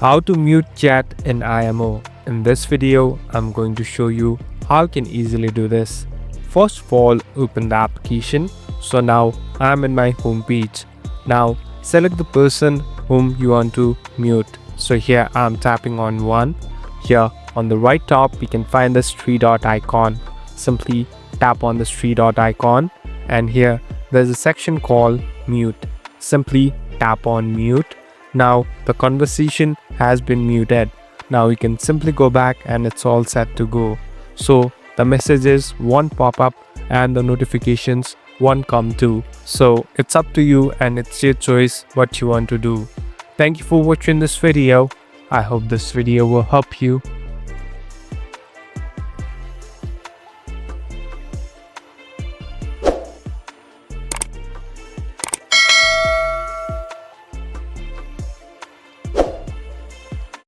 How to mute chat in IMO. In this video, I'm going to show you how you can easily do this. First of all, open the application. So now I'm in my home page. Now select the person whom you want to mute. So here I'm tapping on one. Here on the right top, we can find this three dot icon. Simply tap on this three dot icon, and here there's a section called mute. Simply tap on mute. Now the conversation has been muted. Now you can simply go back and it's all set to go. So the messages won't pop up and the notifications won't come too. So it's up to you and it's your choice what you want to do. Thank you for watching this video. I hope this video will help you.